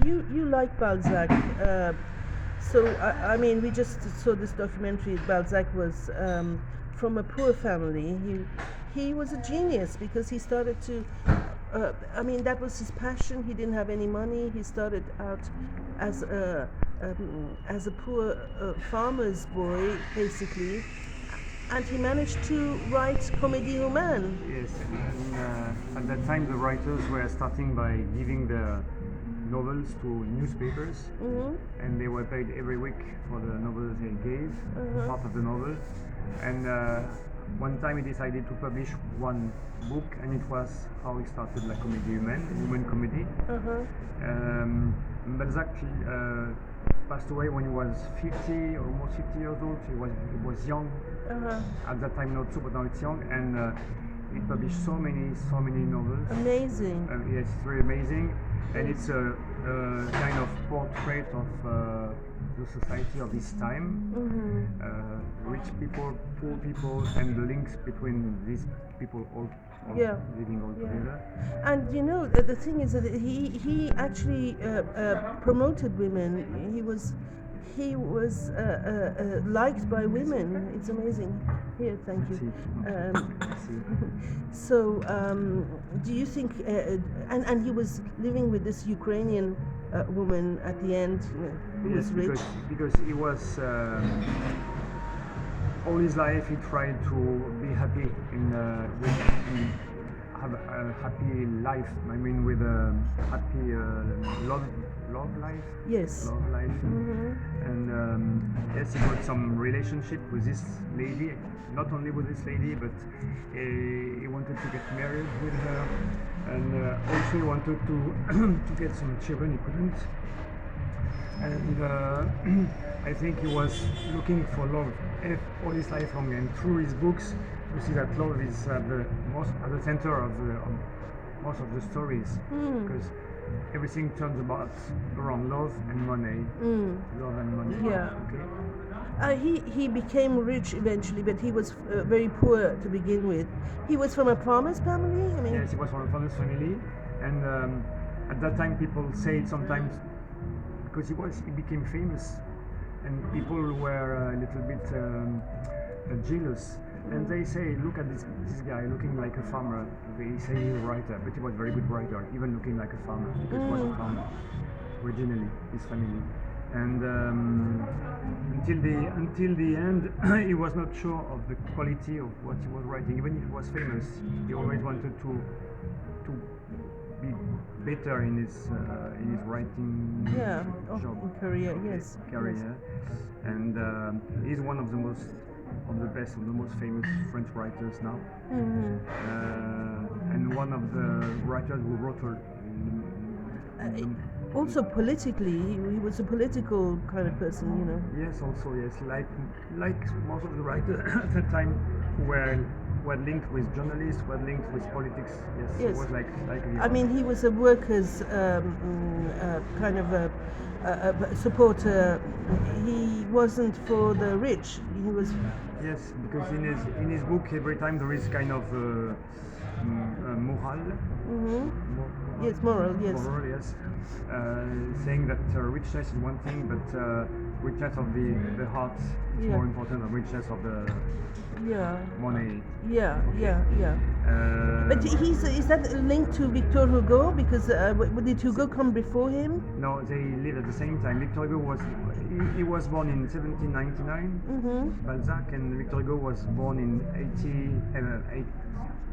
you like Balzac. So I mean, we just saw this documentary. Balzac was from a poor family. He was a genius because he started to. I mean, that was his passion. He didn't have any money. He started out as a poor farmer's boy, basically, and he managed to write Comédie Humaine. Yes, and at that time the writers were starting by giving their novels to newspapers, and they were paid every week for the novels they gave, part of the novel. And one time he decided to publish one book, and it was how he started La Comédie Humaine, human comedy. Balzac passed away when he was 50, almost 50 years old. He was young at that time, not so, but now it's young, and he published so many novels. Amazing. Yes, it's very amazing, and it's a kind of portrait of the society of his time, rich people, poor people, and the links between these people all living all together. And you know, the thing is that he actually promoted women. He was liked by women. It's amazing. Here, thank you. So, do you think? And he was living with this Ukrainian woman at the end, who was rich. Because he was. All his life he tried to be happy and have a happy life. I mean, with a happy love life. Yes. Love life. And yes, he got some relationship with this lady. Not only with this lady, but he wanted to get married with her, and also he wanted to get some children. He couldn't. And I think he was looking for love all his life long, and through his books you see that love is at the center of most of the stories, because everything turns around love and money. Love and money. Yeah. Okay. He became rich eventually, but he was very poor to begin with. He was from a farmer's family. I mean. Yes, he was from a farmer's family, and at that time people say it sometimes because he became famous, and people were a little bit jealous, and they say, look at this guy looking like a farmer. They say he's a writer, but he was a very good writer, even looking like a farmer, because he was a farmer originally, his family. And until the end, he was not sure of the quality of what he was writing. Even if he was famous, he always wanted to be better in his writing job. Career. Yes. Career, and he's one of the most famous French writers now, and one of the writers who wrote also politically, he was a political kind of person, you know. Yes, also yes, like most of the writers at that time who were linked with journalists, were linked with politics. Yes. It was like I mean, he was a workers' kind of a supporter. He wasn't for the rich. He was. Yes, because in his book every time there is kind of moral. Yes, moral. Yes. Moral, yes. Saying that richness is one thing, but richness of the heart is more important than richness of the money. Yeah. But is that linked to Victor Hugo? Because did Hugo come before him? No, they lived at the same time. Victor Hugo was born in 1799. Balzac, and Victor Hugo was born in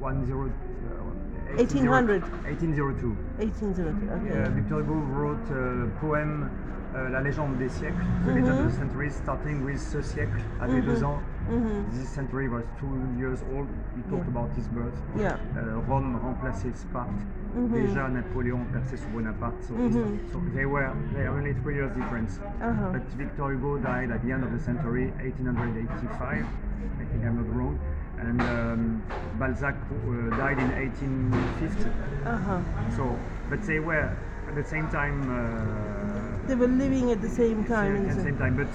1802. 1802. 1802. Okay. Victor Hugo wrote a poem, La légende des siècles, the legend of the centuries, starting with ce siècle avait 2 ans. This century was 2 years old. He talked about his birth. Rome remplaçait Sparte. Déjà Napoléon perçait sur Bonaparte. So they are only 3 years difference. But Victor Hugo died at the end of the century, 1885. I think I'm not wrong. And Balzac died in 1850. So, but they were at the same time. They were living at the same time. At the same time, but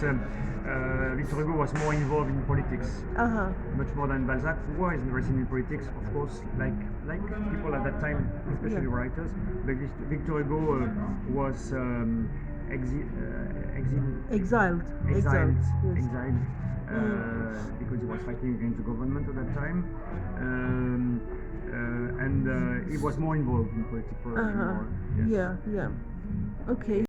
Victor Hugo was more involved in politics, much more than Balzac, who was interested in politics, of course, like people at that time, especially writers. But Victor Hugo was exiled. exiled, Yes. because he was fighting against the government at that time, and he was more involved in political. Yeah. Okay.